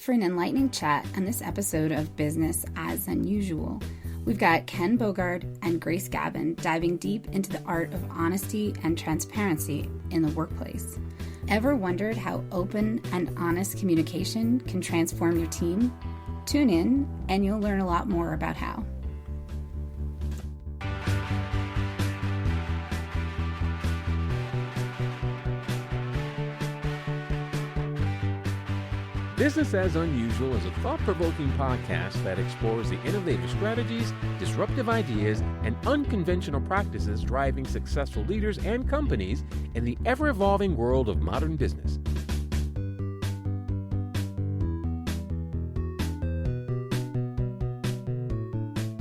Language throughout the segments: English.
For an enlightening chat on this episode of Business as Unusual, we've got Ken Bogard and Grace Gavin diving deep into the art of honesty and transparency in the workplace. Ever wondered how open and honest communication can transform your team? Tune in and you'll learn a lot more about how. Business as Unusual is a thought-provoking podcast that explores the innovative strategies, disruptive ideas, and unconventional practices driving successful leaders and companies in the ever-evolving world of modern business.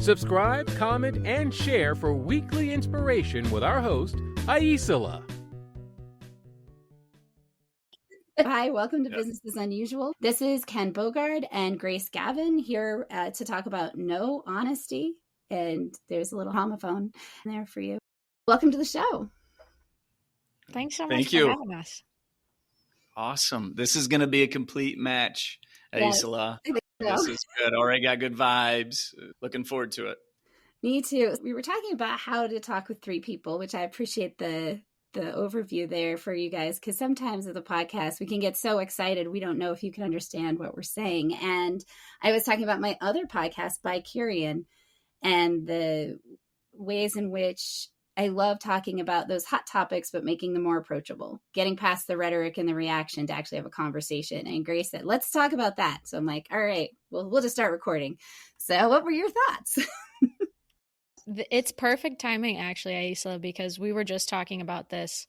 Subscribe, comment, and share for weekly inspiration with our host, Aicila. Hi, welcome to Business as Unusual. This is Ken Bogard and Grace Gavin here to talk about no honesty. And there's a little homophone there for you. Welcome to the show. Thanks so much for having us. Awesome. This is going to be a complete match, Aicila. Yes, this is good. Already got good vibes. Looking forward to it. Me too. We were talking about how to talk with three people, which I appreciate the overview there for you guys, because sometimes with the podcast we can get so excited we don't know if you can understand what we're saying. And I was talking about my other podcast, Bicurean, and the ways in which I love talking about those hot topics but making them more approachable, getting past the rhetoric and the reaction to actually have a conversation. And Grace said, let's talk about that. So I'm like, all right, well, we'll just start recording. So what were your thoughts? It's perfect timing, actually, Aicila, because we were just talking about this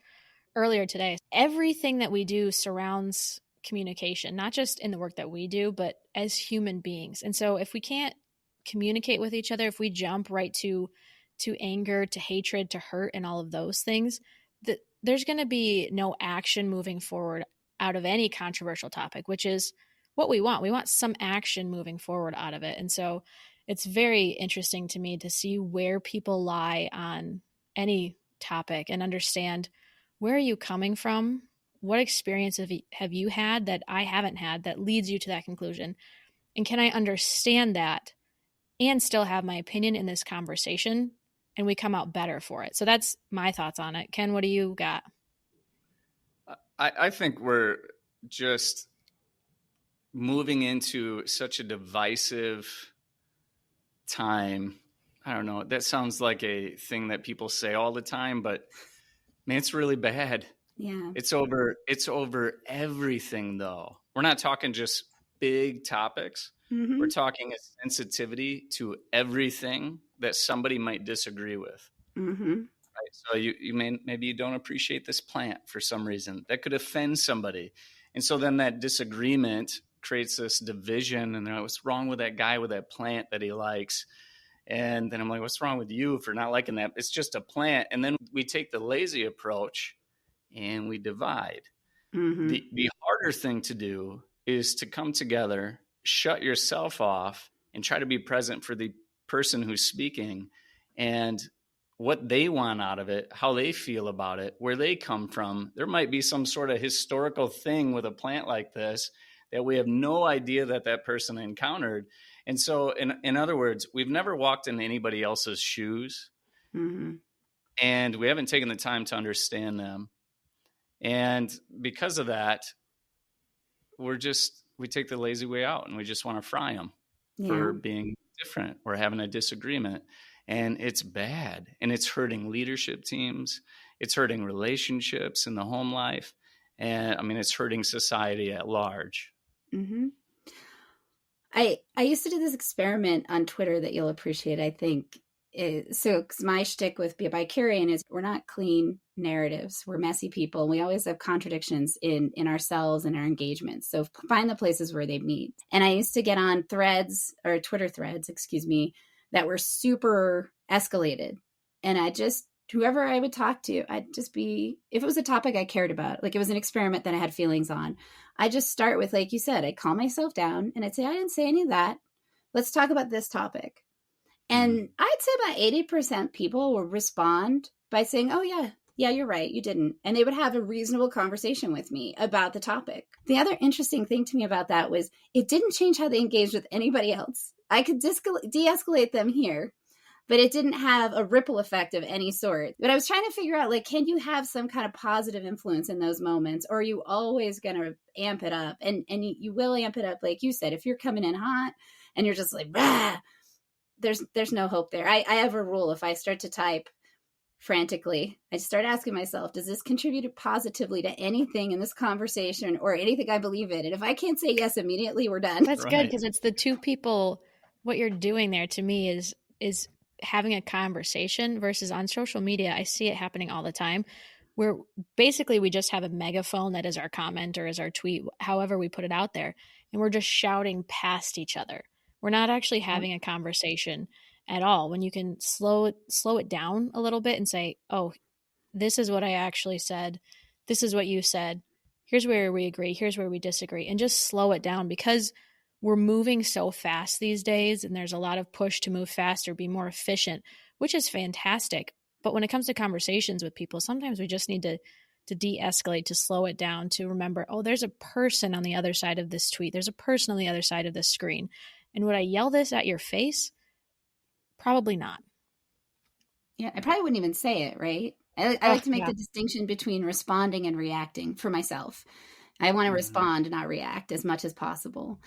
earlier today. Everything that we do surrounds communication, not just in the work that we do, but as human beings. And so if we can't communicate with each other, if we jump right to anger, to hatred, to hurt, and all of those things, there's going to be no action moving forward out of any controversial topic, which is what we want. We want some action moving forward out of it. And so it's very interesting to me to see where people lie on any topic and understand, where are you coming from? What experience have you had that I haven't had that leads you to that conclusion? And can I understand that and still have my opinion in this conversation, and we come out better for it? So that's my thoughts on it. Ken, what do you got? I think we're just moving into such a divisive time. I don't know. That sounds like a thing that people say all the time, but man, it's really bad. Yeah. It's over everything though. We're not talking just big topics. Mm-hmm. We're talking a sensitivity to everything that somebody might disagree with. Mm-hmm. Right? So maybe you don't appreciate this plant for some reason that could offend somebody. And so then that disagreement creates this division, and what's wrong with that guy with that plant that he likes? And then I'm like, what's wrong with you for not liking that? It's just a plant. And then we take the lazy approach and we divide. Mm-hmm. The harder thing to do is to come together, shut yourself off, and try to be present for the person who's speaking and what they want out of it, how they feel about it, where they come from. There might be some sort of historical thing with a plant like this that we have no idea that person encountered. And so in other words, we've never walked in anybody else's shoes. Mm-hmm. And we haven't taken the time to understand them. And because of that, we take the lazy way out, and we just want to fry them for being different or having a disagreement. And it's bad. And it's hurting leadership teams. It's hurting relationships in the home life. And it's hurting society at large. Mm-hmm. I used to do this experiment on Twitter that you'll appreciate, I think. So my shtick with Bicurean is we're not clean narratives. We're messy people. We always have contradictions in ourselves and our engagements. So find the places where they meet. And I used to get on threads, or Twitter threads, that were super escalated. And whoever I would talk to, I'd just be, if it was a topic I cared about, like it was an experiment that I had feelings on, I just start with, like you said, I'd calm myself down and I'd say, I didn't say any of that. Let's talk about this topic. And I'd say about 80% people will respond by saying, oh yeah, Yeah, you're right. You didn't. And they would have a reasonable conversation with me about the topic. The other interesting thing to me about that was it didn't change how they engaged with anybody else. I could de-escalate them here, but it didn't have a ripple effect of any sort. But I was trying to figure out, like, can you have some kind of positive influence in those moments, or are you always going to amp it up? And you will amp it up, like you said, if you're coming in hot and you're just like, bah, there's no hope there. I have a rule. If I start to type frantically, I start asking myself, does this contribute positively to anything in this conversation or anything I believe in? And if I can't say yes immediately, we're done. That's good, because it's the two people. What you're doing there to me is having a conversation, versus on social media, I see it happening all the time, where basically we just have a megaphone that is our comment or is our tweet, however we put it out there, and we're just shouting past each other. We're not actually having a conversation at all. When you can slow it down a little bit and say, oh, this is what I actually said. This is what you said. Here's where we agree. Here's where we disagree. And just slow it down, because we're moving so fast these days, and there's a lot of push to move faster, be more efficient, which is fantastic. But when it comes to conversations with people, sometimes we just need to de-escalate, to slow it down, to remember, oh, there's a person on the other side of this tweet. There's a person on the other side of this screen. And would I yell this at your face? Probably not. Yeah, I probably wouldn't even say it, right? I like to make the distinction between responding and reacting for myself. I want to respond, not react, as much as possible.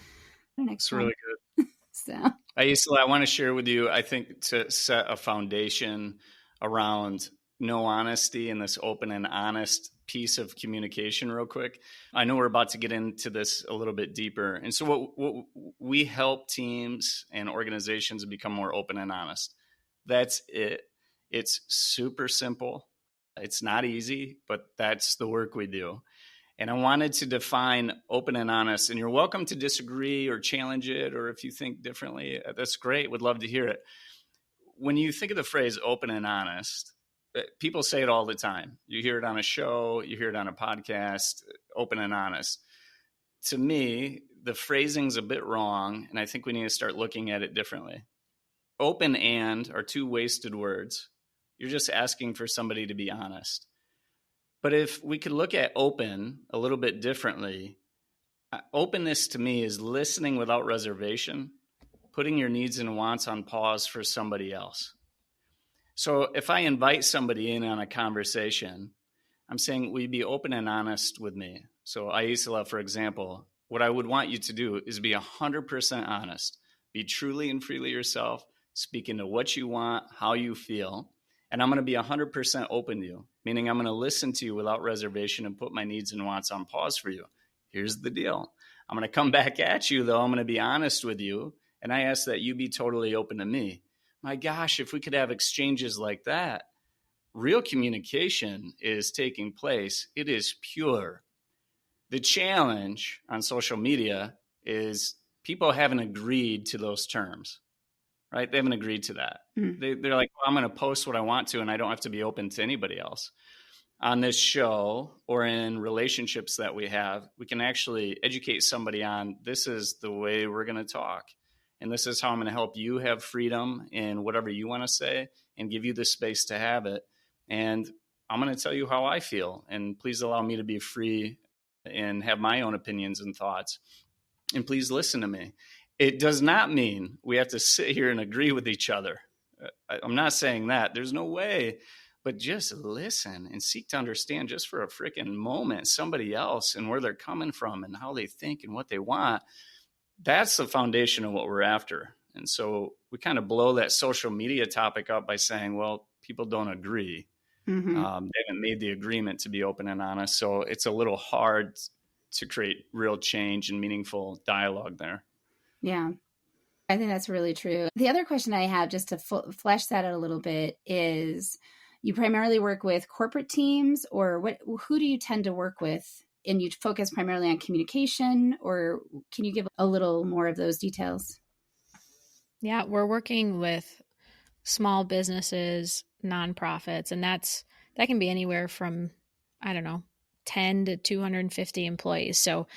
It's really good. So, Aicila, I want to share with you, I think, to set a foundation around no honesty and this open and honest piece of communication real quick. I know we're about to get into this a little bit deeper. And so what we help teams and organizations become more open and honest. That's it. It's super simple. It's not easy, but that's the work we do. And I wanted to define open and honest, and you're welcome to disagree or challenge it, or if you think differently, that's great. Would love to hear it. When you think of the phrase open and honest, people say it all the time. You hear it on a show, you hear it on a podcast, open and honest. To me, the phrasing's a bit wrong, and I think we need to start looking at it differently. Open and are two wasted words. You're just asking for somebody to be honest. But if we could look at open a little bit differently, openness to me is listening without reservation, putting your needs and wants on pause for somebody else. So if I invite somebody in on a conversation, I'm saying, will you be open and honest with me? So Aicila, for example, what I would want you to do is be 100% honest. Be truly and freely yourself, speak into what you want, how you feel. And I'm going to be 100% open to you, meaning I'm going to listen to you without reservation and put my needs and wants on pause for you. Here's the deal. I'm going to come back at you, though. I'm going to be honest with you. And I ask that you be totally open to me. My gosh, if we could have exchanges like that, real communication is taking place. It is pure. The challenge on social media is people haven't agreed to those terms, right? They haven't agreed to that. They're like, well, I'm going to post what I want to, and I don't have to be open to anybody else. On this show or in relationships that we have, we can actually educate somebody on, this is the way we're going to talk. And this is how I'm going to help you have freedom in whatever you want to say and give you the space to have it. And I'm going to tell you how I feel. And please allow me to be free and have my own opinions and thoughts. And please listen to me. It does not mean we have to sit here and agree with each other. I'm not saying that. There's no way. But just listen and seek to understand just for a freaking moment somebody else and where they're coming from and how they think and what they want. That's the foundation of what we're after. And so we kind of blow that social media topic up by saying, well, people don't agree. Mm-hmm. They haven't made the agreement to be open and honest. So it's a little hard to create real change and meaningful dialogue there. Yeah, I think that's really true. The other question I have, just to flesh that out a little bit, is you primarily work with corporate teams, or who do you tend to work with? And you focus primarily on communication, or can you give a little more of those details? Yeah, we're working with small businesses, nonprofits, and that can be anywhere from, 10 to 250 employees. So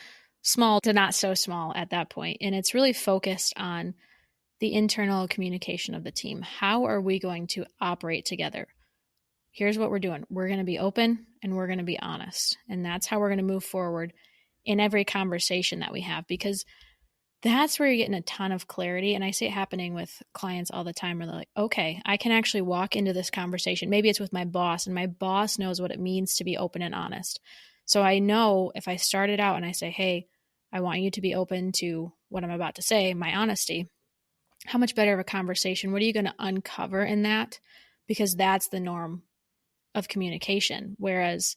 small to not so small at that point. And it's really focused on the internal communication of the team. How are we going to operate together? here's what we're doing. We're going to be open and we're going to be honest. And that's how we're going to move forward in every conversation that we have, because that's where you're getting a ton of clarity. And I see it happening with clients all the time where they're like, okay, I can actually walk into this conversation. Maybe it's with my boss, and my boss knows what it means to be open and honest. So I know if I start it out and I say, hey, I want you to be open to what I'm about to say, my honesty, how much better of a conversation? What are you going to uncover in that? Because that's the norm of communication. Whereas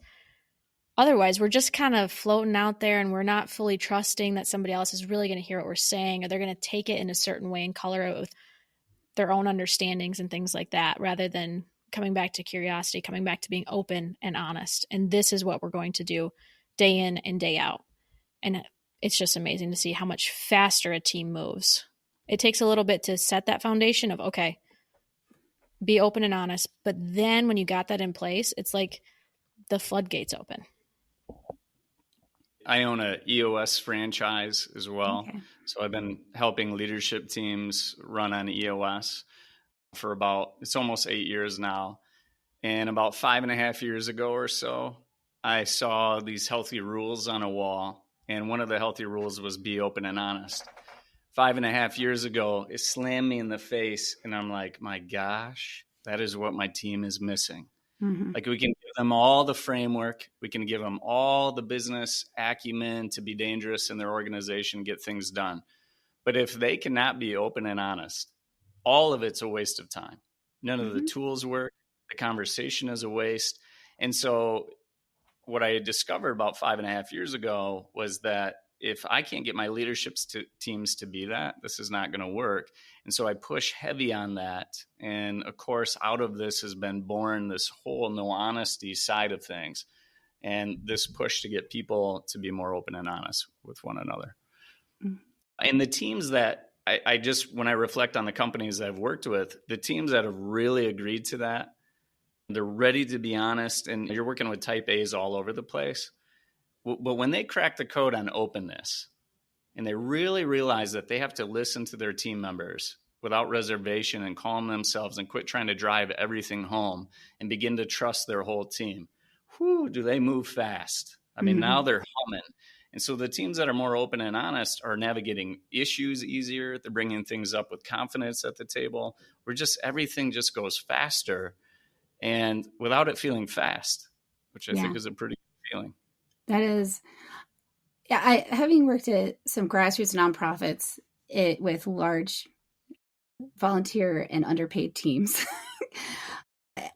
otherwise, we're just kind of floating out there and we're not fully trusting that somebody else is really going to hear what we're saying, or they're going to take it in a certain way and color it with their own understandings and things like that, rather than coming back to curiosity, coming back to being open and honest. And this is what we're going to do day in and day out. And it's just amazing to see how much faster a team moves. It takes a little bit to set that foundation of, okay, be open and honest. But then when you got that in place, it's like the floodgates open. I own a EOS franchise as well. Okay. So I've been helping leadership teams run on EOS for it's almost 8 years now. And about 5.5 years ago or so, I saw these healthy rules on a wall. And one of the healthy rules was be open and honest. 5.5 years ago, it slammed me in the face. And I'm like, my gosh, that is what my team is missing. Mm-hmm. Like, we can give them all the framework. We can give them all the business acumen to be dangerous in their organization, get things done. But if they cannot be open and honest, all of it's a waste of time. None of the tools work. The conversation is a waste. And so what I discovered about 5.5 years ago was that if I can't get my leadership teams to be that, this is not going to work. And so I push heavy on that. And of course, out of this has been born this whole no honesty side of things, and this push to get people to be more open and honest with one another. Mm-hmm. And the teams that I just, when I reflect on the companies I've worked with, the teams that have really agreed to that, they're ready to be honest, and you're working with type A's all over the place. But when they crack the code on openness and they really realize that they have to listen to their team members without reservation and calm themselves and quit trying to drive everything home and begin to trust their whole team, do they move fast? I mean, now they're humming. And so the teams that are more open and honest are navigating issues easier. They're bringing things up with confidence at the table, where just everything just goes faster and without it feeling fast, which I think is a pretty good feeling. That is, having worked at some grassroots nonprofits with large volunteer and underpaid teams,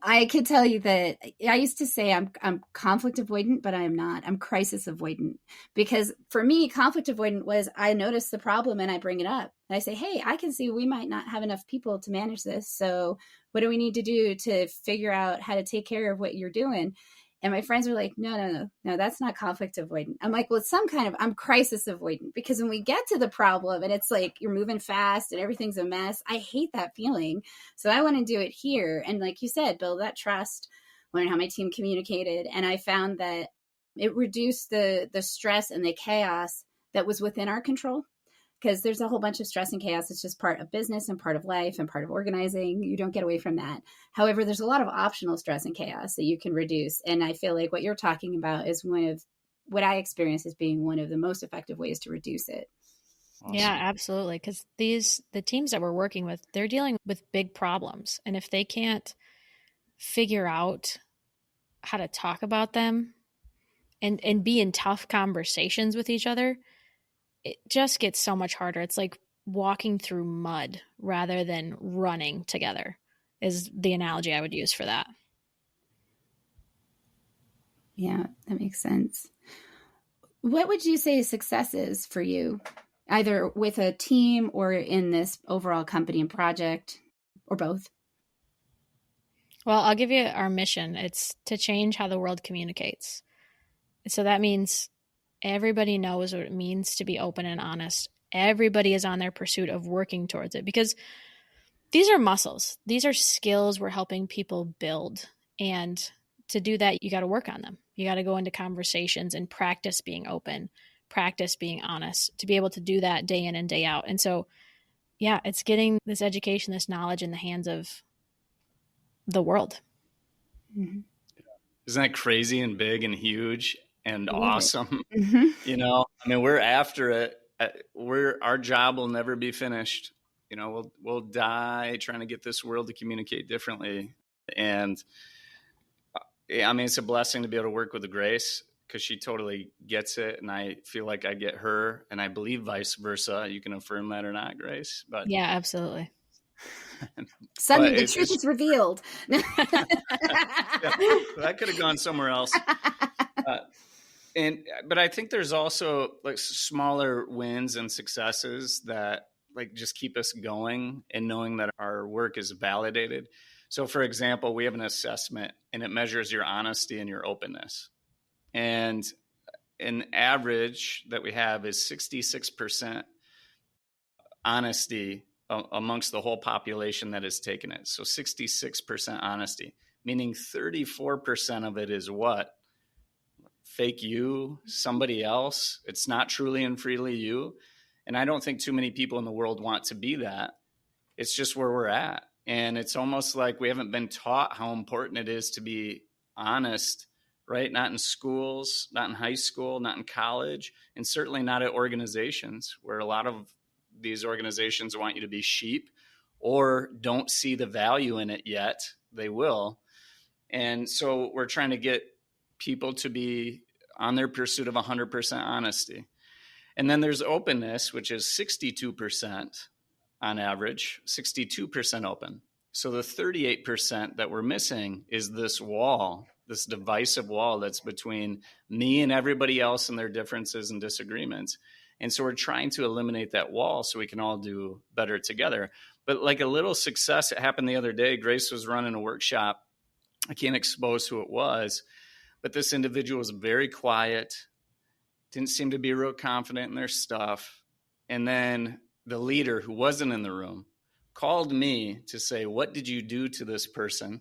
I could tell you that I used to say I'm conflict avoidant, but I am not. I'm crisis avoidant, because for me, conflict avoidant was I notice the problem and I bring it up. And I say, hey, I can see we might not have enough people to manage this. So what do we need to do to figure out how to take care of what you're doing? And my friends were like, no, that's not conflict avoidant. I'm like, well, it's I'm crisis avoidant, because when we get to the problem and it's like you're moving fast and everything's a mess, I hate that feeling. So I want to do it here. And like you said, build that trust, learn how my team communicated. And I found that it reduced the stress and the chaos that was within our control. Because there's a whole bunch of stress and chaos. It's just part of business and part of life and part of organizing. You don't get away from that. However, there's a lot of optional stress and chaos that you can reduce. And I feel like what you're talking about is one of what I experience as being one of the most effective ways to reduce it. Awesome. Yeah, absolutely. Because the teams that we're working with, they're dealing with big problems. And if they can't figure out how to talk about them and be in tough conversations with each other, it just gets so much harder. It's like walking through mud rather than running together is the analogy I would use for that. Yeah, that makes sense. What would you say success is for you, either with a team or in this overall company and project, or both? Well, I'll give you our mission. It's to change how the world communicates. So that means everybody knows what it means to be open and honest. Everybody is on their pursuit of working towards it, because these are muscles. These are skills we're helping people build. And to do that, you got to work on them. You got to go into conversations and practice being open, practice being honest, to be able to do that day in and day out. And so, yeah, it's getting this education, this knowledge in the hands of the world. Mm-hmm. Isn't that crazy and big and huge and awesome? Mm-hmm. You know, I mean, we're after it. Our job will never be finished. You know, we'll die trying to get this world to communicate differently. And I mean, it's a blessing to be able to work with Grace because she totally gets it. And I feel like I get her, and I believe vice versa. You can affirm that or not, Grace. But yeah, absolutely. Suddenly the truth is revealed. Yeah, that could have gone somewhere else. But I think there's also like smaller wins and successes that like just keep us going and knowing that our work is validated. So for example, we have an assessment and it measures your honesty and your openness. And an average that we have is 66% honesty amongst the whole population that has taken it. So 66% honesty, meaning 34% of it is what? Fake you, somebody else. It's not truly and freely you. And I don't think too many people in the world want to be that. It's just where we're at. And it's almost like we haven't been taught how important it is to be honest, right? Not in schools, not in high school, not in college, and certainly not at organizations where a lot of these organizations want you to be sheep or don't see the value in it yet. They will. And so we're trying to get people to be on their pursuit of 100% honesty. And then there's openness, which is 62% on average, 62% open. So the 38% that we're missing is this wall, this divisive wall that's between me and everybody else and their differences and disagreements. And so we're trying to eliminate that wall so we can all do better together. But like a little success, it happened the other day. Grace was running a workshop. I can't expose who it was, but this individual was very quiet, didn't seem to be real confident in their stuff. And then the leader, who wasn't in the room, called me to say, what did you do to this person?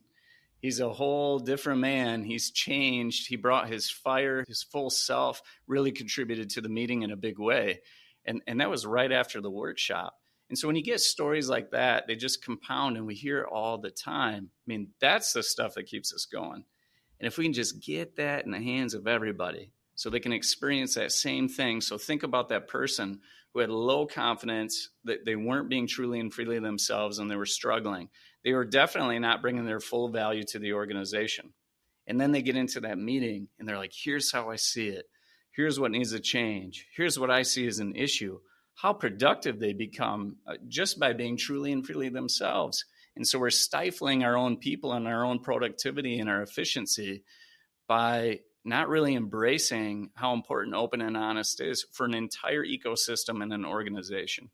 He's a whole different man. He's changed. He brought his fire, his full self, really contributed to the meeting in a big way. And that was right after the workshop. And so when you get stories like that, they just compound and we hear it all the time. I mean, that's the stuff that keeps us going. And if we can just get that in the hands of everybody so they can experience that same thing. So think about that person who had low confidence, that they weren't being truly and freely themselves and they were struggling. They were definitely not bringing their full value to the organization. And then they get into that meeting and they're like, here's how I see it. Here's what needs to change. Here's what I see as an issue. How productive they become just by being truly and freely themselves. And so we're stifling our own people and our own productivity and our efficiency by not really embracing how important open and honest is for an entire ecosystem and an organization.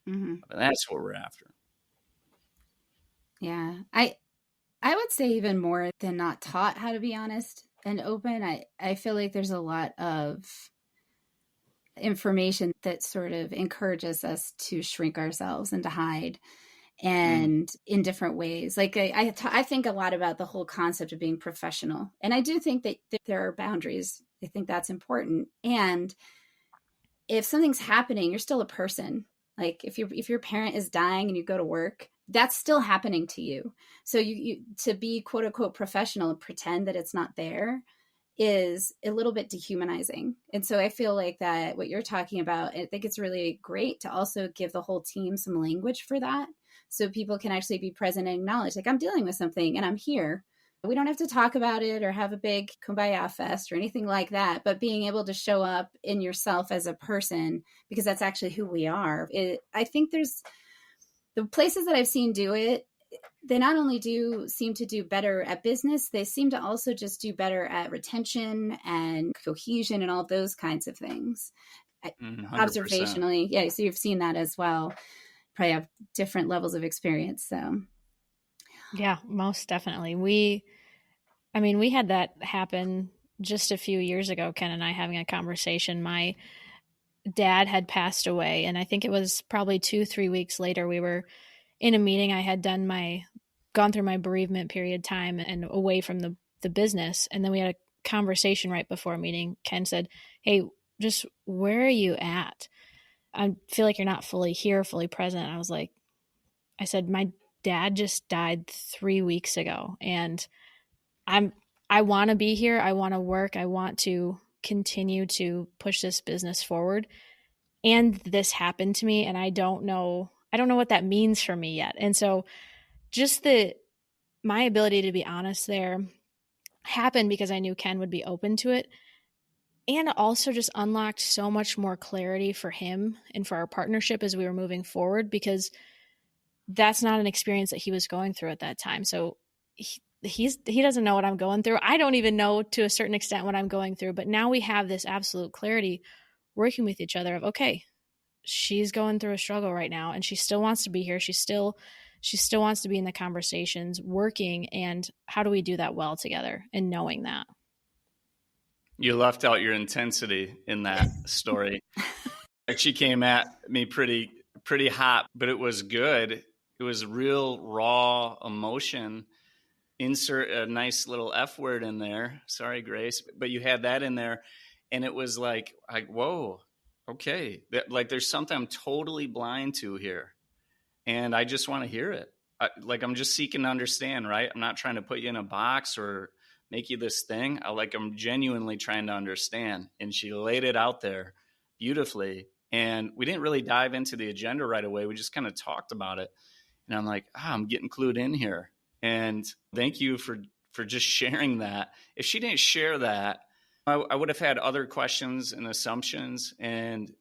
Mm-hmm. That's what we're after. Yeah. I would say even more than not taught how to be honest and open. I feel like there's a lot of information that sort of encourages us to shrink ourselves and to hide and in different ways. Like I think a lot about the whole concept of being professional. And I do think that there are boundaries. I think that's important. And if something's happening, you're still a person. Like if your parent is dying and you go to work, that's still happening to you. So you to be quote unquote professional and pretend that it's not there is a little bit dehumanizing. And so I feel like that what you're talking about, I think it's really great to also give the whole team some language for that. So people can actually be present and acknowledge, like, I'm dealing with something and I'm here. We don't have to talk about it or have a big kumbaya fest or anything like that, but being able to show up in yourself as a person, because that's actually who we are. I think there's the places that I've seen do it, they not only do seem to do better at business, they seem to also just do better at retention and cohesion and all those kinds of things. 100%. Observationally. Yeah. So you've seen that as well. Probably have different levels of experience. So yeah, most definitely. We had that happen just a few years ago, Ken and I having a conversation. My dad had passed away, and I think it was probably 2-3 weeks later, we were in a meeting. I had gone through my bereavement period time and away from the business. And then we had a conversation right before a meeting. Ken said, hey, just where are you at? I feel like you're not fully here, fully present. I said, my dad just died 3 weeks ago. And I want to be here. I want to work. I want to continue to push this business forward. And this happened to me, and I don't know what that means for me yet. And so just my ability to be honest there happened because I knew Ken would be open to it, and also just unlocked so much more clarity for him and for our partnership as we were moving forward, because that's not an experience that he was going through at that time. So he doesn't know what I'm going through. I don't even know to a certain extent what I'm going through, but now we have this absolute clarity working with each other of, okay, she's going through a struggle right now and she still wants to be here. She still wants to be in the conversations, working, and how do we do that well together, and knowing that. You left out your intensity in that story. She came at me pretty hot, but it was good. It was real raw emotion. Insert a nice little F word in there. Sorry, Grace, but you had that in there, and it was like whoa, okay, like there's something I'm totally blind to here, and I just want to hear it. I'm just seeking to understand, right? I'm not trying to put you in a box or make you this thing. I'm genuinely trying to understand. And she laid it out there beautifully. And we didn't really dive into the agenda right away. We just kind of talked about it. And I'm like, I'm getting clued in here. And thank you for just sharing that. If she didn't share that, I would have had other questions and assumptions, and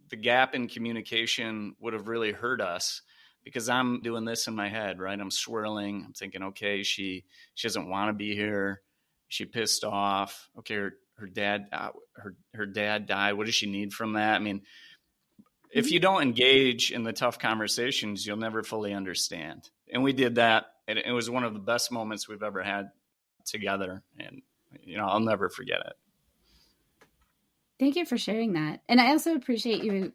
the gap in communication would have really hurt us, because I'm doing this in my head, right? I'm swirling. I'm thinking, okay, she doesn't want to be here. She pissed off. Okay, her dad died. What does she need from that? I mean, if you don't engage in the tough conversations, you'll never fully understand. And we did that. And it was one of the best moments we've ever had together. And, I'll never forget it. Thank you for sharing that. And I also appreciate you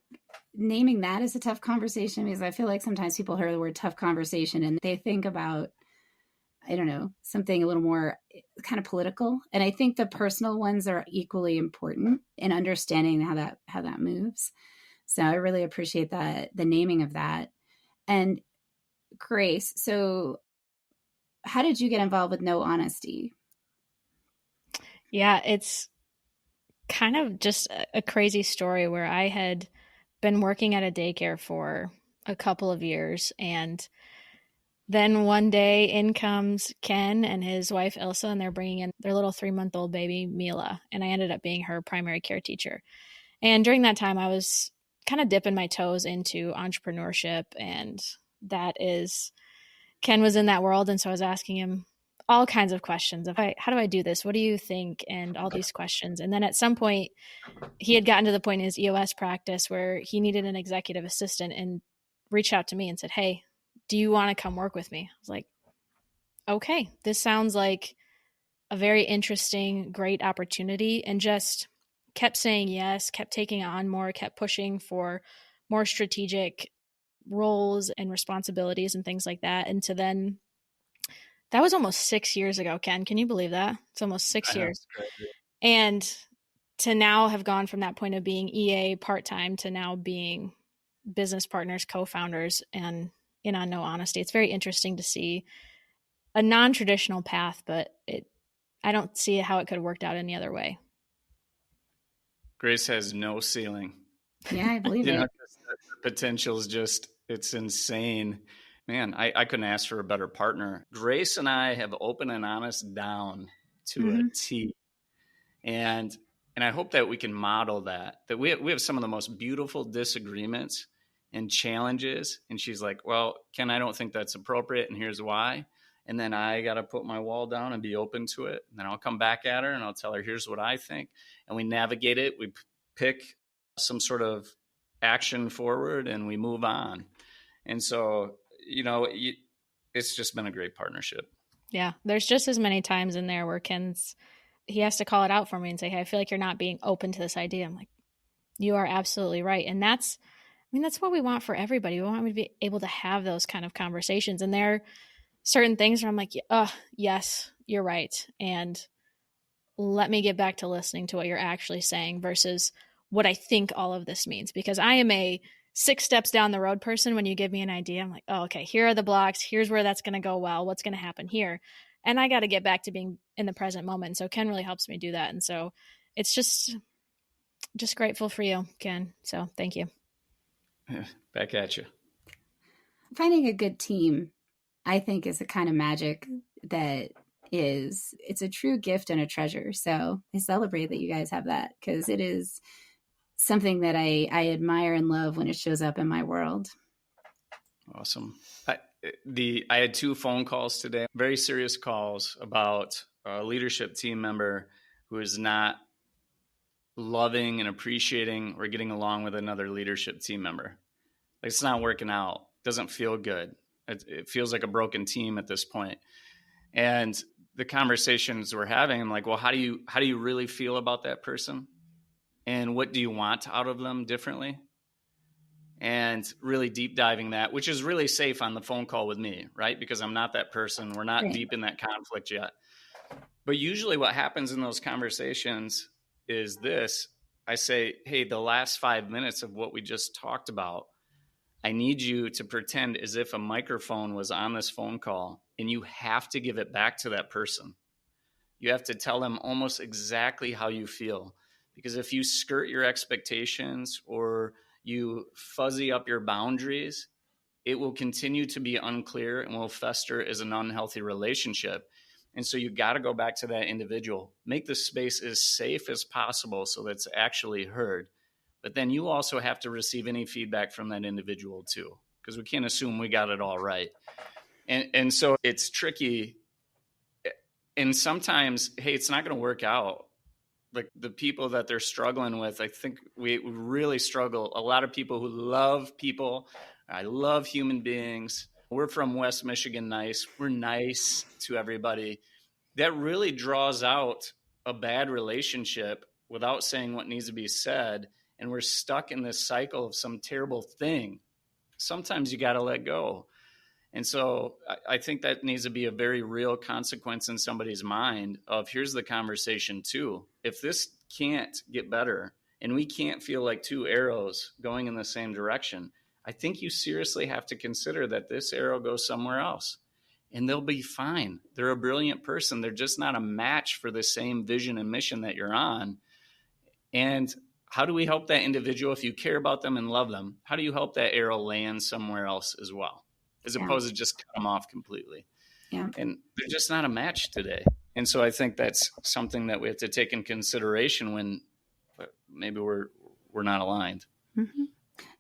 naming that as a tough conversation, because I feel like sometimes people hear the word tough conversation and they think about, I don't know, something a little more kind of political. And I think the personal ones are equally important in understanding how that moves. So I really appreciate the naming of that. And Grace, so how did you get involved with No Honesty? Yeah, it's kind of just a crazy story where I had been working at a daycare for a couple of years, and then one day in comes Ken and his wife Aicila, and they're bringing in their little 3-month-old baby Mila, and I ended up being her primary care teacher. And during that time I was kind of dipping my toes into entrepreneurship, and Ken was in that world, and so I was asking him all kinds of questions of, how do I do this? What do you think? And all these questions. And then at some point, he had gotten to the point in his EOS practice where he needed an executive assistant, and reached out to me and said, hey, do you want to come work with me? I was like, okay, this sounds like a very interesting, great opportunity, and just kept saying yes, kept taking on more, kept pushing for more strategic roles and responsibilities and things like that. And to then, that was almost 6 years ago, Ken. Can you believe that? It's almost 6 years. And to now have gone from that point of being EA part-time to now being business partners, co-founders, and in on No Honesty. It's very interesting to see a non-traditional path, but I don't see how it could have worked out any other way. Grace has no ceiling. Yeah, I believe it. The potential is just, it's insane. Man, I couldn't ask for a better partner. Grace and I have open and honest down to a T. And I hope that we can model that we have some of the most beautiful disagreements and challenges. And she's like, well, Ken, I don't think that's appropriate, and here's why. And then I got to put my wall down and be open to it. And then I'll come back at her and I'll tell her, here's what I think. And we navigate it. We pick some sort of action forward and we move on. And so, it's just been a great partnership. Yeah. There's just as many times in there where he has to call it out for me and say, hey, I feel like you're not being open to this idea. I'm like, you are absolutely right. And that's what we want for everybody. We want to be able to have those kind of conversations. And there are certain things where I'm like, yes, you're right. And let me get back to listening to what you're actually saying versus what I think all of this means. Because I am a 6 steps down the road person. When you give me an idea, I'm like, oh, okay, here are the blocks. Here's where that's going to go well. What's going to happen here? And I got to get back to being in the present moment. So Ken really helps me do that. And so it's just grateful for you, Ken. So thank you. Back at you. Finding a good team, I think, is the kind of magic that it's a true gift and a treasure. So I celebrate that you guys have that, because it is something that I admire and love when it shows up in my world. Awesome. I had 2 phone calls today, very serious calls about a leadership team member who is not loving and appreciating or getting along with another leadership team member. Like, it's not working out. Doesn't feel good. It feels like a broken team at this point. And the conversations we're having, I'm like, well, how do you really feel about that person? And what do you want out of them differently? And really deep diving that, which is really safe on the phone call with me, right? Because I'm not that person. We're not deep in that conflict yet. But usually what happens in those conversations is this. I say, hey, the last 5 minutes of what we just talked about, I need you to pretend as if a microphone was on this phone call, and you have to give it back to that person. You have to tell them almost exactly how you feel. Because if you skirt your expectations or you fuzzy up your boundaries, it will continue to be unclear and will fester as an unhealthy relationship. And so you got to go back to that individual, make the space as safe as possible so that it's actually heard. But then you also have to receive any feedback from that individual too, because we can't assume we got it all right. And so it's tricky. And sometimes, hey, it's not going to work out. Like the people that they're struggling with, I think we really struggle. A lot of people who love people. I love human beings. We're from West Michigan, nice. We're nice to everybody. That really draws out a bad relationship without saying what needs to be said. And we're stuck in this cycle of some terrible thing. Sometimes you got to let go. And so I think that needs to be a very real consequence in somebody's mind of, here's the conversation too. If this can't get better and we can't feel like 2 arrows going in the same direction, I think you seriously have to consider that this arrow goes somewhere else, and they'll be fine. They're a brilliant person. They're just not a match for the same vision and mission that you're on. And how do we help that individual? If you care about them and love them, how do you help that arrow land somewhere else as well? As opposed to just cut them off completely. Yeah. And they're just not a match today. And so I think that's something that we have to take in consideration when maybe we're not aligned. Mm-hmm.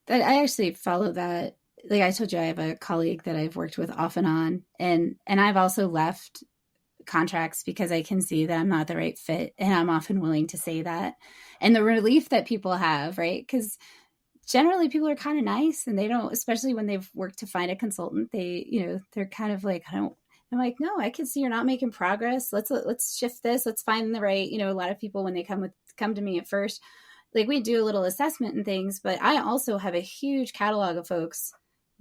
I actually follow that. Like I told you, I have a colleague that I've worked with off and on, and I've also left contracts because I can see that I'm not the right fit, and I'm often willing to say that. And the relief that people have, right? Because generally people are kind of nice, and they don't, especially when they've worked to find a consultant, they're kind of like, I'm like, no, I can see you're not making progress. Let's shift this. Let's find the right, a lot of people when they come to me at first, like we do a little assessment and things, but I also have a huge catalog of folks,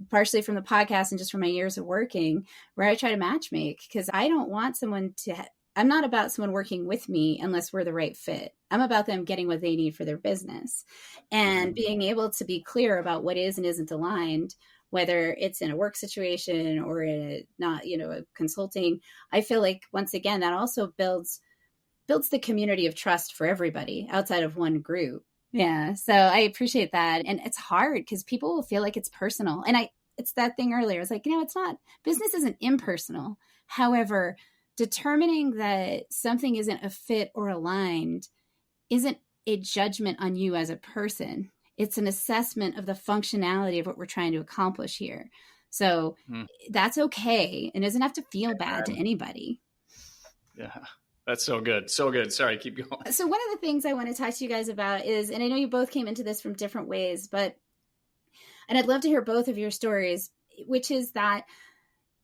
partially from the podcast and just from my years of working, where I try to match make, because I don't want I'm not about someone working with me unless we're the right fit. I'm about them getting what they need for their business and being able to be clear about what is and isn't aligned, whether it's in a work situation or in a consulting. I feel like, once again, that also builds the community of trust for everybody outside of one group. Yeah. So I appreciate that. And it's hard because people will feel like it's personal. And it's that thing earlier. It's like, it's not, business isn't impersonal. However, determining that something isn't a fit or aligned isn't a judgment on you as a person. It's an assessment of the functionality of what we're trying to accomplish here. So that's okay. And doesn't have to feel bad to anybody. Yeah, that's so good. So good. Sorry, keep going. So one of the things I want to talk to you guys about is, and I know you both came into this from different ways, and I'd love to hear both of your stories, which is that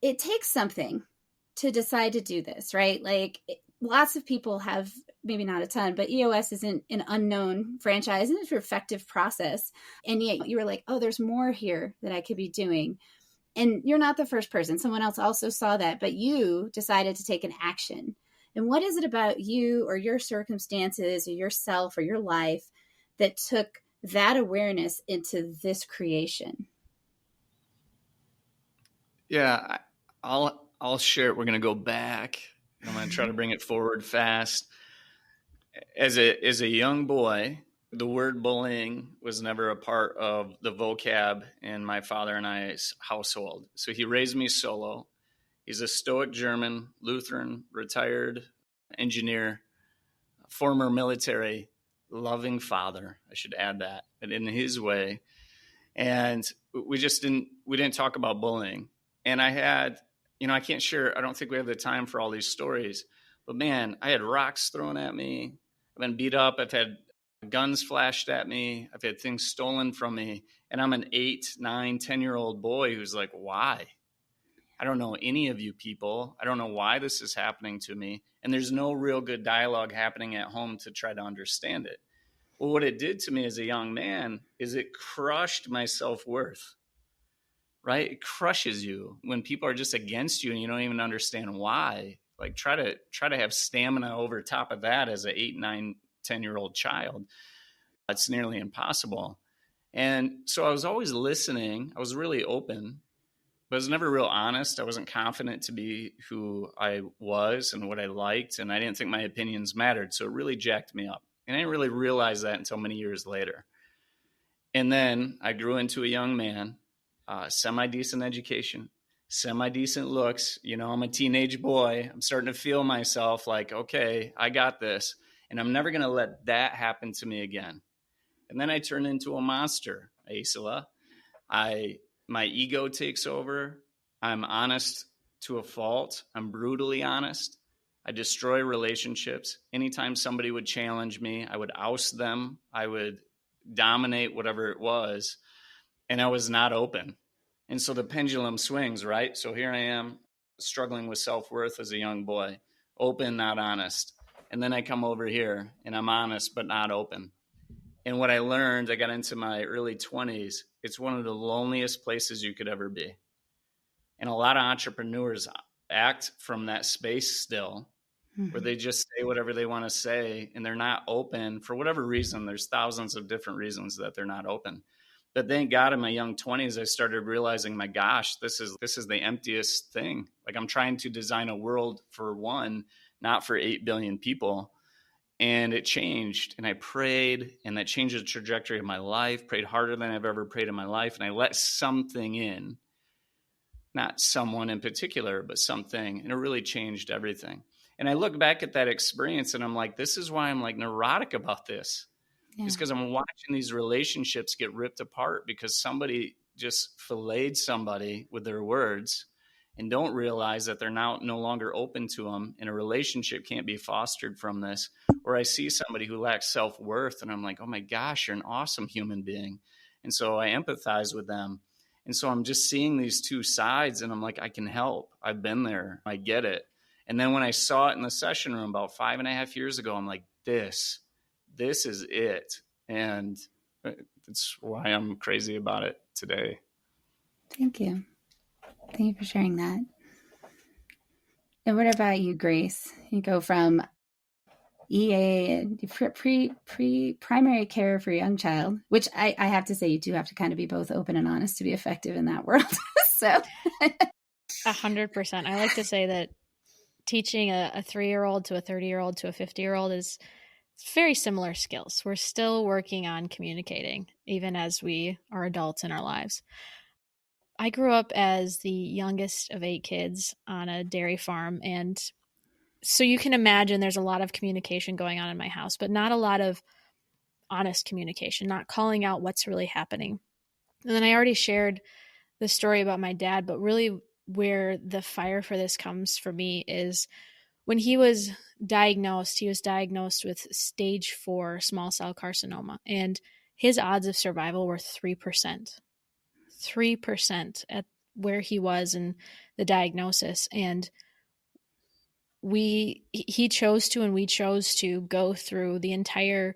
it takes something to decide to do this, right? Like lots of people have, maybe not a ton, but EOS isn't an unknown franchise, and it's an effective process. And yet you were like, oh, there's more here that I could be doing. And you're not the first person. Someone else also saw that, but you decided to take an action. And what is it about you or your circumstances or yourself or your life that took that awareness into this creation? Yeah, I'll share it. We're going to go back. I'm going to try to bring it forward fast. As a young boy, the word bullying was never a part of the vocab in my father and I's household. So he raised me solo. He's a stoic German, Lutheran, retired engineer, former military, loving father. I should add that, but in his way. And we didn't talk about bullying. And I had, I can't share, I don't think we have the time for all these stories, but man, I had rocks thrown at me. I've been beat up. I've had guns flashed at me. I've had things stolen from me. And I'm an 8, 9, 10-year-old boy who's like, why? I don't know any of you people. I don't know why this is happening to me. And there's no real good dialogue happening at home to try to understand it. Well, what it did to me as a young man is it crushed my self-worth, right? It crushes you when people are just against you and you don't even understand why. Like try to have stamina over top of that as an 8, 9, 10-year-old child. It's nearly impossible. And so I was always listening. I was really open, but I was never real honest. I wasn't confident to be who I was and what I liked. And I didn't think my opinions mattered. So it really jacked me up. And I didn't really realize that until many years later. And then I grew into a young man, semi-decent education, semi-decent looks. I'm a teenage boy. I'm starting to feel myself like, okay, I got this. And I'm never going to let that happen to me again. And then I turn into a monster, Aicila. My ego takes over. I'm honest to a fault. I'm brutally honest. I destroy relationships. Anytime somebody would challenge me, I would oust them. I would dominate whatever it was. And I was not open. And so the pendulum swings, right? So here I am struggling with self-worth as a young boy, open, not honest. And then I come over here and I'm honest, but not open. And what I learned, I got into my early 20s, it's one of the loneliest places you could ever be. And a lot of entrepreneurs act from that space still, where they just say whatever they want to say and they're not open for whatever reason. There's thousands of different reasons that they're not open. But thank God in my young 20s, I started realizing, my gosh, this is the emptiest thing. Like I'm trying to design a world for one, not for 8 billion people. And it changed. And I prayed, and that changed the trajectory of my life, prayed harder than I've ever prayed in my life. And I let something in, not someone in particular, but something. And it really changed everything. And I look back at that experience and I'm like, this is why I'm like neurotic about this. Yeah. It's because I'm watching these relationships get ripped apart because somebody just filleted somebody with their words and don't realize that they're now no longer open to them, and a relationship can't be fostered from this. Or I see somebody who lacks self-worth and I'm like, oh my gosh, you're an awesome human being. And so I empathize with them. And so I'm just seeing these two sides and I'm like, I can help. I've been there. I get it. And then when I saw it in the session room about 5.5 years ago, I'm like, this is it. And that's why I'm crazy about it today. Thank you. Thank you for sharing that. And what about you, Grace? You go from EA, primary care for a young child, which I have to say, you do have to kind of be both open and honest to be effective in that world. So 100%. I like to say that teaching a 3-year-old to a 30-year-old to a 50-year-old is very similar skills. We're still working on communicating, even as we are adults in our lives. I grew up as the youngest of 8 kids on a dairy farm. And so you can imagine there's a lot of communication going on in my house, but not a lot of honest communication, not calling out what's really happening. And then I already shared the story about my dad, but really where the fire for this comes for me is when he was diagnosed with stage 4 small cell carcinoma, and his odds of survival were 3%. 3% at where he was in the diagnosis. And he chose to, and we chose to go through the entire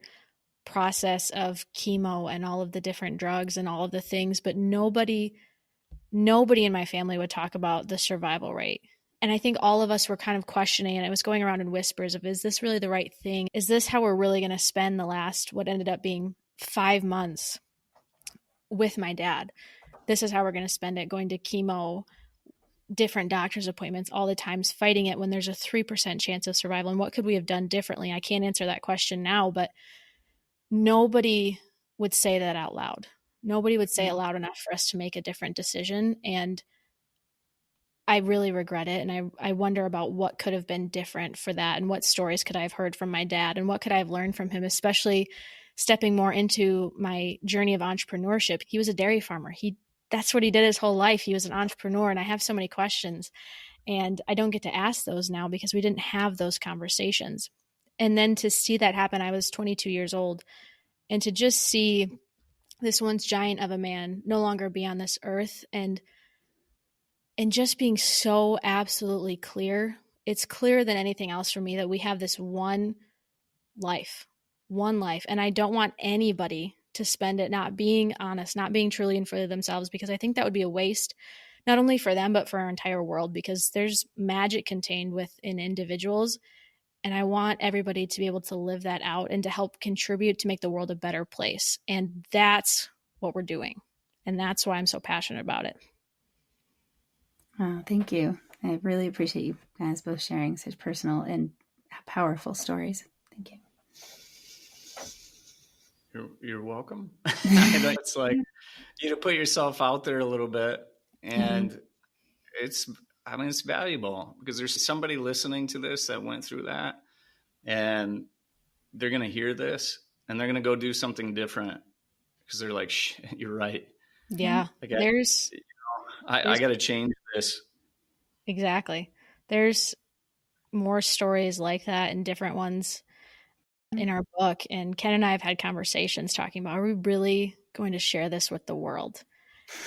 process of chemo and all of the different drugs and all of the things, but nobody in my family would talk about the survival rate. And I think all of us were kind of questioning, and it was going around in whispers of, is this really the right thing? Is this how we're really going to spend the last, what ended up being 5 months with my dad? This is how we're going to spend it, going to chemo, different doctor's appointments all the times, fighting it when there's a 3% chance of survival. And what could we have done differently? I can't answer that question now, but nobody would say that out loud. Nobody would say it loud enough for us to make a different decision. And I really regret it. And I wonder about what could have been different for that, and what stories could I have heard from my dad, and what could I have learned from him, especially stepping more into my journey of entrepreneurship. He was a dairy farmer. That's what he did his whole life. He was an entrepreneur. And I have so many questions, and I don't get to ask those now because we didn't have those conversations. And then to see that happen, I was 22 years old, and to just see this once giant of a man no longer be on this earth, and just being so absolutely clear. It's clearer than anything else for me that we have this one life. And I don't want anybody to spend it not being honest, not being truly in for themselves, because I think that would be a waste, not only for them, but for our entire world, because there's magic contained within individuals. And I want everybody to be able to live that out and to help contribute to make the world a better place. And that's what we're doing. And that's why I'm so passionate about it. Oh, thank you. I really appreciate you guys both sharing such personal and powerful stories. Thank you. You're welcome. It's like you to put yourself out there a little bit, and it's valuable, because there's somebody listening to this that went through that, and they're going to hear this and they're going to go do something different because they're like, shit, you're right. Yeah. Like, I got to change this. Exactly. There's more stories like that and different ones in our book. And Ken and I have had conversations talking about, are we really going to share this with the world?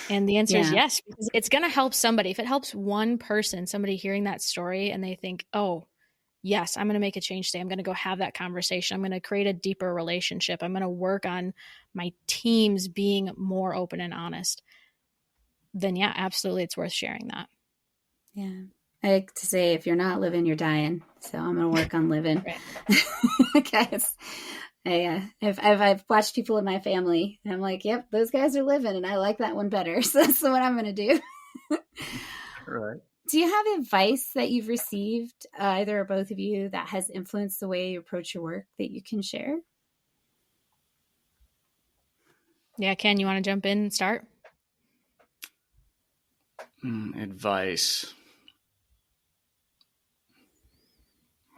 And the answer is yes, because it's going to help somebody. If it helps one person, somebody hearing that story, and they think, oh, yes, I'm going to make a change today. I'm going to go have that conversation. I'm going to create a deeper relationship. I'm going to work on my teams being more open and honest. Then yeah, absolutely. It's worth sharing that. Yeah. I like to say, if you're not living, you're dying. So I'm going to work on living. Guys, I've watched people in my family, and I'm like, yep, those guys are living, and I like that one better. So that's what I'm going to do. Right. Do you have advice that you've received, either or both of you, that has influenced the way you approach your work that you can share? Yeah, Ken, you want to jump in and start? Advice.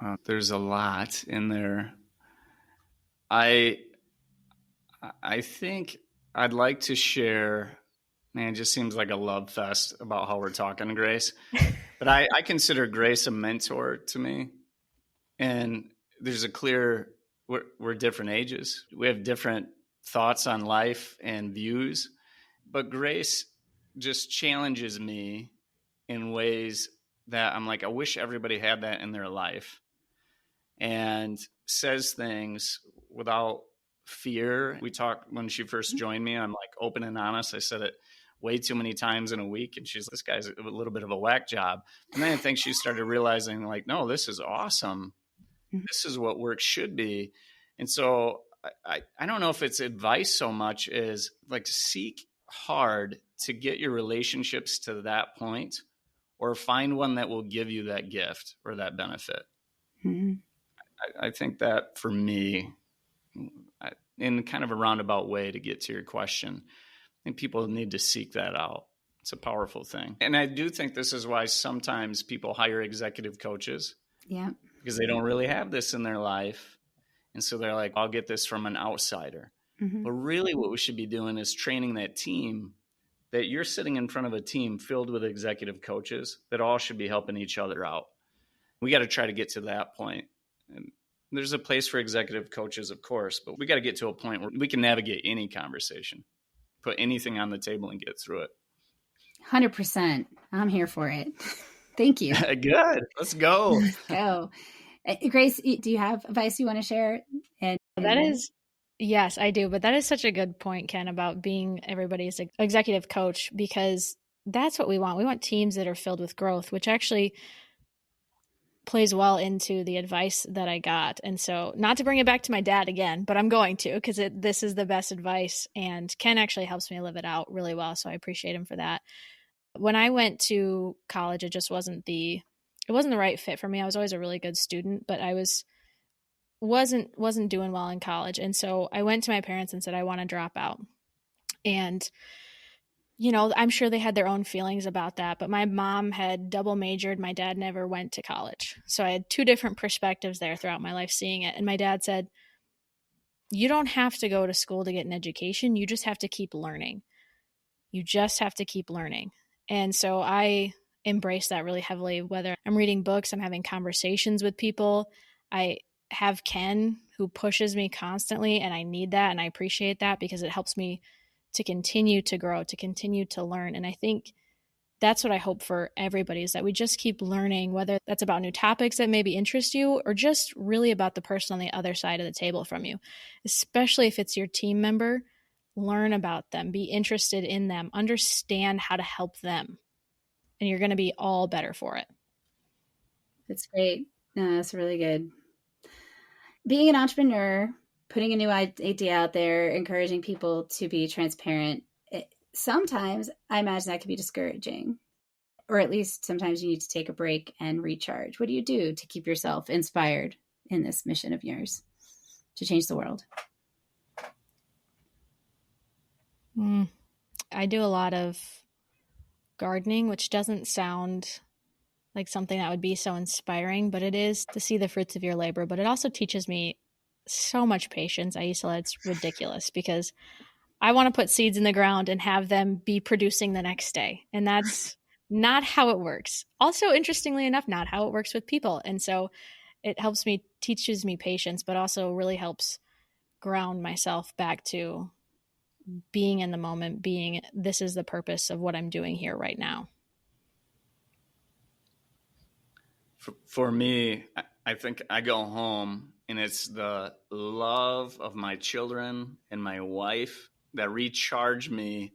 Well, there's a lot in there. I think I'd like to share, man, it just seems like a love fest about how we're talking to Grace. But I consider Grace a mentor to me. And there's a clear, we're different ages. We have different thoughts on life and views. But Grace just challenges me in ways that I'm like, I wish everybody had that in their life. And says things without fear. We talked when she first joined me. I'm like open and honest. I said it way too many times in a week. And she's, this guy's a little bit of a whack job. And then I think she started realizing like, no, this is awesome. This is what work should be. And so I don't know if it's advice so much as like seek hard to get your relationships to that point, or find one that will give you that gift or that benefit. Mm-hmm. I think that for me, in kind of a roundabout way to get to your question, I think people need to seek that out. It's a powerful thing. And I do think this is why sometimes people hire executive coaches. Yeah. Because they don't really have this in their life. And so they're like, I'll get this from an outsider. Mm-hmm. But really what we should be doing is training that team, that you're sitting in front of a team filled with executive coaches that all should be helping each other out. We got to try to get to that point. And there's a place for executive coaches, of course, but we got to get to a point where we can navigate any conversation, put anything on the table and get through it. 100%. I'm here for it. Thank you. Good. Let's go. Let's go. Grace, do you have advice you want to share? Yes, I do. But that is such a good point, Ken, about being everybody's executive coach, because that's what we want. We want teams that are filled with growth, which actually plays well into the advice that I got. And so, not to bring it back to my dad again, but I'm going to, because this is the best advice. And Ken actually helps me live it out really well. So I appreciate him for that. When I went to college, it just wasn't the right fit for me. I was always a really good student, but I wasn't doing well in college. And so I went to my parents and said, I want to drop out. And, I'm sure they had their own feelings about that, but my mom had double majored. My dad never went to college. So I had two different perspectives there throughout my life seeing it. And my dad said, you don't have to go to school to get an education. You just have to keep learning. You just have to keep learning. And so I embrace that really heavily, whether I'm reading books, I'm having conversations with people. I have Ken who pushes me constantly, and I need that, and I appreciate that because it helps me to continue to grow, to continue to learn. And I think that's what I hope for everybody, is that we just keep learning, whether that's about new topics that maybe interest you or just really about the person on the other side of the table from you, especially if it's your team member. Learn about them, be interested in them, understand how to help them, and you're going to be all better for it. That's great. No, that's really good. Being an entrepreneur, putting a new idea out there, encouraging people to be transparent, sometimes I imagine that can be discouraging, or at least sometimes you need to take a break and recharge. What do you do to keep yourself inspired in this mission of yours to change the world? I do a lot of gardening, which doesn't sound like something that would be so inspiring, but it is to see the fruits of your labor. But it also teaches me so much patience, Aicila. It's ridiculous because I want to put seeds in the ground and have them be producing the next day. And that's not how it works. Also, interestingly enough, not how it works with people. And so it teaches me patience, but also really helps ground myself back to being in the moment, this is the purpose of what I'm doing here right now. For me, I think I go home and it's the love of my children and my wife that recharge me,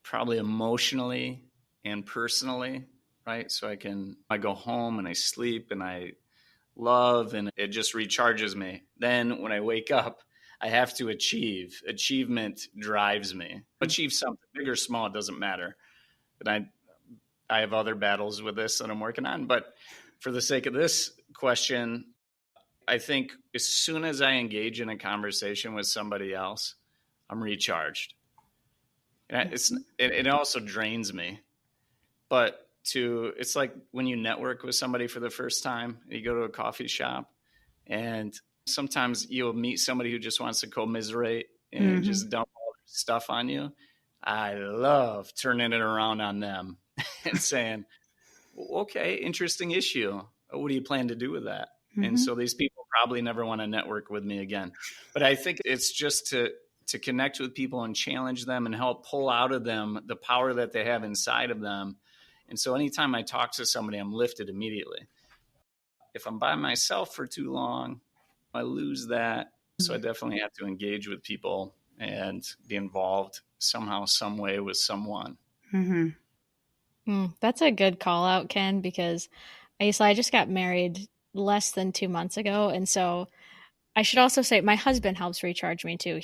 probably emotionally and personally, right? So I go home and I sleep and I love, and it just recharges me. Then when I wake up, I have to achieve. Achievement drives me. Achieve something, big or small, it doesn't matter. But I have other battles with this that I'm working on. But for the sake of this question, I think as soon as I engage in a conversation with somebody else, I'm recharged. And it also drains me. But it's like when you network with somebody for the first time, you go to a coffee shop, and sometimes you'll meet somebody who just wants to commiserate and just dump all their stuff on you. I love turning it around on them and saying, okay, interesting issue. What do you plan to do with that? And so these people probably never want to network with me again. But I think it's just to connect with people and challenge them and help pull out of them the power that they have inside of them. And so anytime I talk to somebody, I'm lifted immediately. If I'm by myself for too long, I lose that. So I definitely have to engage with people and be involved somehow, some way with someone. That's a good call out, Ken, because I just got married less than 2 months ago. And so I should also say my husband helps recharge me too.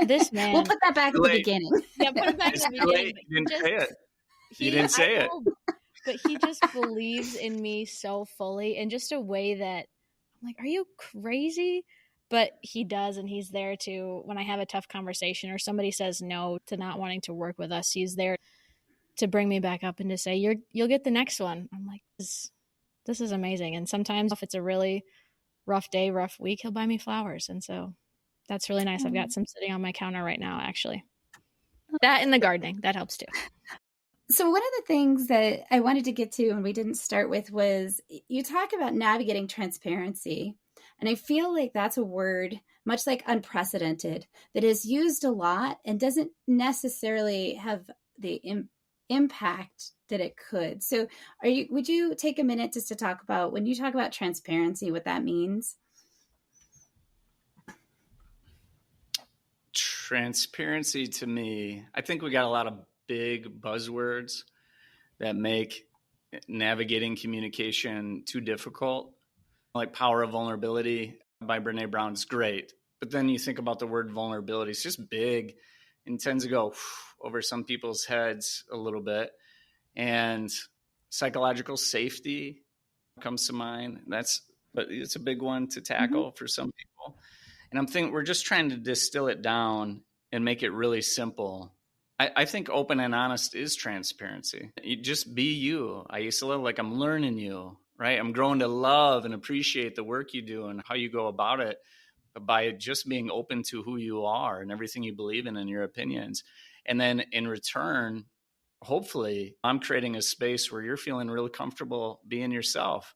This man. We'll put that back at the beginning. Yeah, put it back at the beginning. You didn't say it. You didn't say it. But he just believes in me so fully in just a way that I'm like, are you crazy? But he does, and he's there to, when I have a tough conversation or somebody says no to not wanting to work with us, he's there to bring me back up and to say, you'll get the next one. I'm like, this is amazing. And sometimes if it's a really rough day, rough week, he'll buy me flowers. And so that's really nice. I've got some sitting on my counter right now, actually. That and the gardening, that helps too. So one of the things that I wanted to get to and we didn't start with was you talk about navigating transparency. And I feel like that's a word, much like unprecedented, that is used a lot and doesn't necessarily have the impact that it could. So would you take a minute just to talk about, when you talk about transparency, what that means? Transparency to me, I think we got a lot of big buzzwords that make navigating communication too difficult. Like Power of Vulnerability by Brene Brown is great. But then you think about the word vulnerability, it's just big. and tends to go over some people's heads a little bit. And psychological safety comes to mind. But it's a big one to tackle for some people. And I'm thinking we're just trying to distill it down and make it really simple. I think open and honest is transparency. You just be you, Aicila, like I'm learning you, right? I'm growing to love and appreciate the work you do and how you go about it by just being open to who you are and everything you believe in and your opinions. And then in return, hopefully, I'm creating a space where you're feeling really comfortable being yourself,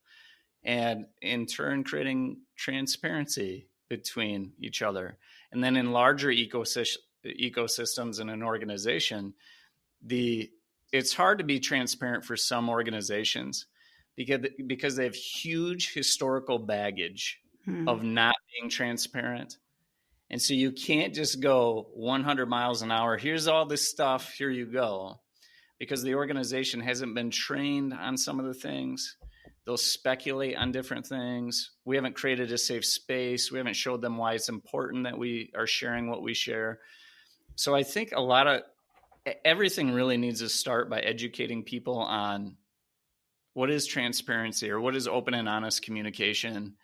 and in turn, creating transparency between each other. And then in larger ecosystems in an organization, it's hard to be transparent for some organizations because they have huge historical baggage of not being transparent. And so you can't just go 100 miles an hour. Here's all this stuff. Here you go. Because the organization hasn't been trained on some of the things. They'll speculate on different things. We haven't created a safe space. We haven't showed them why it's important that we are sharing what we share. So I think everything really needs to start by educating people on what is transparency or what is open and honest communication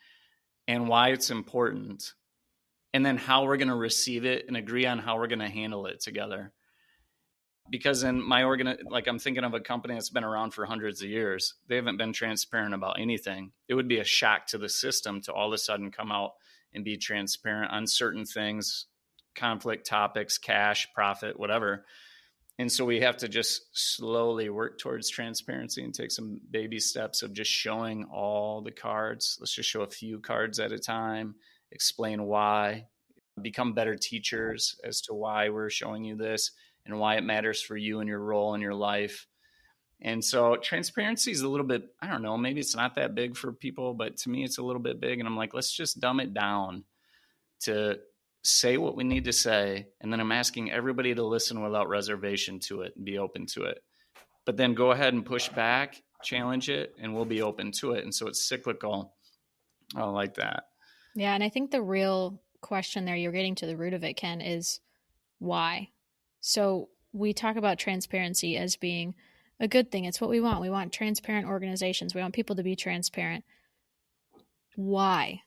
and why it's important. And then how we're going to receive it and agree on how we're going to handle it together. Because in my I'm thinking of a company that's been around for hundreds of years. They haven't been transparent about anything. It would be a shock to the system to all of a sudden come out and be transparent on certain things, conflict topics, cash, profit, whatever. And so we have to just slowly work towards transparency and take some baby steps of just showing all the cards. Let's just show a few cards at a time, explain why, become better teachers as to why we're showing you this and why it matters for you and your role in your life. And so transparency is a little bit, I don't know, maybe it's not that big for people, but to me, it's a little bit big. And I'm like, let's just dumb it down to say what we need to say. And then I'm asking everybody to listen without reservation to it and be open to it. But then go ahead and push back, challenge it, and we'll be open to it. And so it's cyclical. I like that. Yeah. And I think the real question there, you're getting to the root of it, Ken, is why? So we talk about transparency as being a good thing. It's what we want. We want transparent organizations. We want people to be transparent. Why?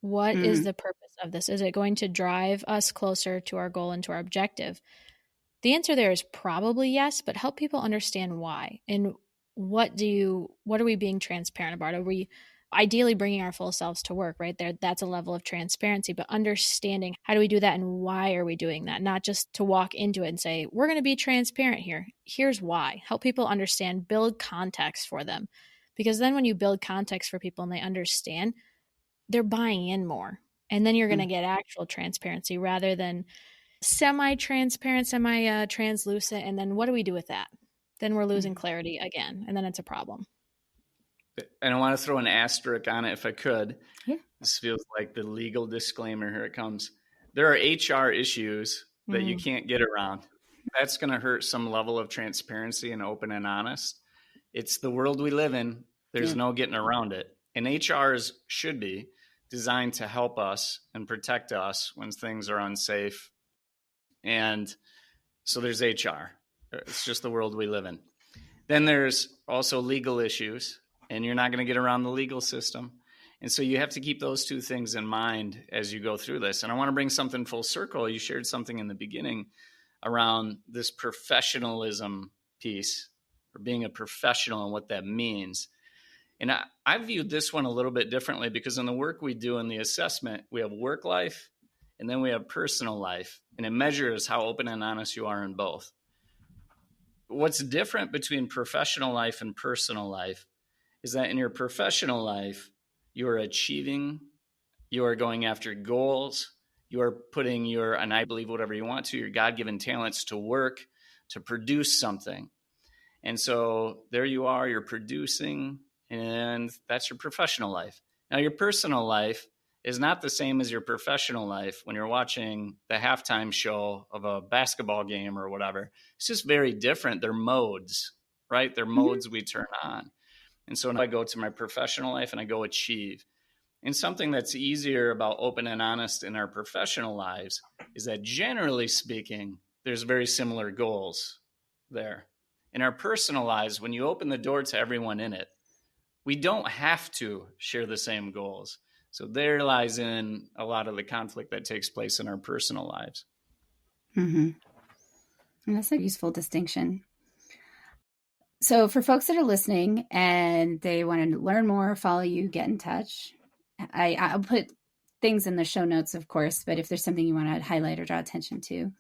What is the purpose of this? Is it going to drive us closer to our goal and to our objective? The answer there is probably yes, but help people understand why. And what are we being transparent about? Are we ideally bringing our full selves to work, right? That's a level of transparency, but understanding how do we do that and why are we doing that? Not just to walk into it and say, we're going to be transparent here. Here's why. Help people understand, build context for them. Because then when you build context for people and they understand, they're buying in more. And then you're going to get actual transparency rather than semi-transparent, semi-translucent. And then what do we do with that? Then we're losing clarity again. And then it's a problem. And I want to throw an asterisk on it if I could. Yeah. This feels like the legal disclaimer. Here it comes. There are HR issues that you can't get around. That's going to hurt some level of transparency and open and honest. It's the world we live in. There's no getting around it. And HRs should be designed to help us and protect us when things are unsafe. And so there's HR. It's just the world we live in. Then there's also legal issues. And you're not going to get around the legal system. And so you have to keep those two things in mind as you go through this. And I want to bring something full circle. You shared something in the beginning around this professionalism piece, or being a professional and what that means. And I viewed this one a little bit differently because in the work we do in the assessment, we have work life and then we have personal life. And it measures how open and honest you are in both. What's different between professional life and personal life is that in your professional life, you are achieving, you are going after goals, you are putting and I believe whatever you want to, your God-given talents to work, to produce something. And so there you are, you're producing, and that's your professional life. Now, your personal life is not the same as your professional life when you're watching the halftime show of a basketball game or whatever. It's just very different. They're modes, right? They're modes we turn on. And so now I go to my professional life and I go achieve. And something that's easier about open and honest in our professional lives is that generally speaking, there's very similar goals there. In our personal lives, when you open the door to everyone in it, we don't have to share the same goals. So there lies in a lot of the conflict that takes place in our personal lives. Mm-hmm. And that's a useful distinction. So for folks that are listening and they want to learn more, follow you, get in touch, I'll put things in the show notes, of course, but if there's something you want to highlight or draw attention to.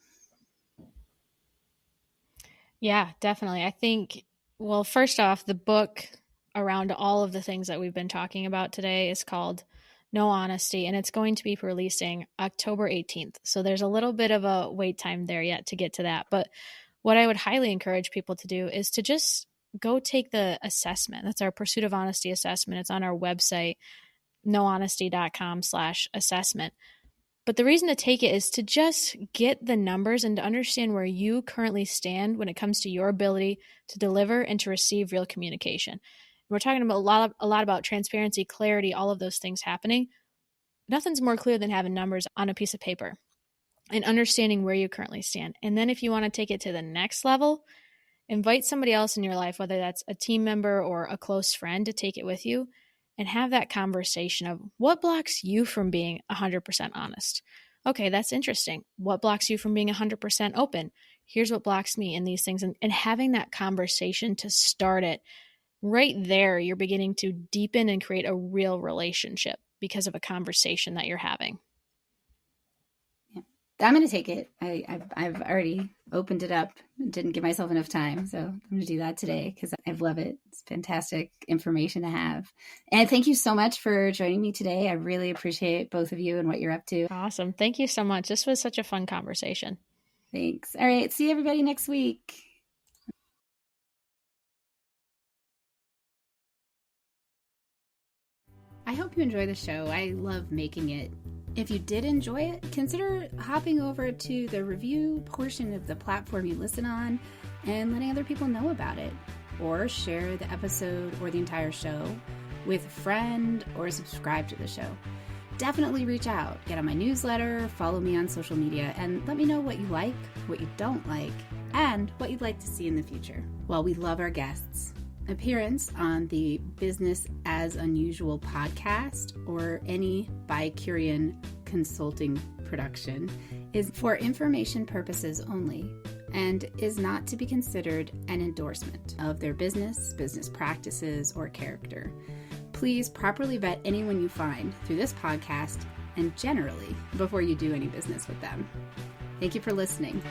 Yeah, definitely. I think, well, first off, the book around all of the things that we've been talking about today is called No Honesty, and it's going to be releasing October 18th. So there's a little bit of a wait time there yet to get to that. But what I would highly encourage people to do is to just go take the assessment. That's our Pursuit of Honesty assessment. It's on our website, nohonesty.com/assessment. But the reason to take it is to just get the numbers and to understand where you currently stand when it comes to your ability to deliver and to receive real communication. We're talking about a lot about transparency, clarity, all of those things happening. Nothing's more clear than having numbers on a piece of paper and understanding where you currently stand. And then if you want to take it to the next level, invite somebody else in your life, whether that's a team member or a close friend, to take it with you and have that conversation of what blocks you from being 100% honest. Okay, that's interesting. What blocks you from being 100% open? Here's what blocks me in these things. And having that conversation to start it, right there, you're beginning to deepen and create a real relationship because of a conversation that you're having. Yeah. I'm going to take it. I've already opened it up. Didn't give myself enough time. So I'm going to do that today because I love it. It's fantastic information to have. And thank you so much for joining me today. I really appreciate both of you and what you're up to. Awesome. Thank you so much. This was such a fun conversation. Thanks. All right. See everybody next week. I hope you enjoy the show. I love making it. If you did enjoy it, consider hopping over to the review portion of the platform you listen on and letting other people know about it. Or share the episode or the entire show with a friend or subscribe to the show. Definitely reach out, get on my newsletter, follow me on social media, and let me know what you like, what you don't like, and what you'd like to see in the future. Well, we love our guests. Appearance on the Business as Unusual podcast or any Bicurean consulting production is for information purposes only and is not to be considered an endorsement of their business practices, or character. Please properly vet anyone you find through this podcast and generally before you do any business with them. Thank you for listening.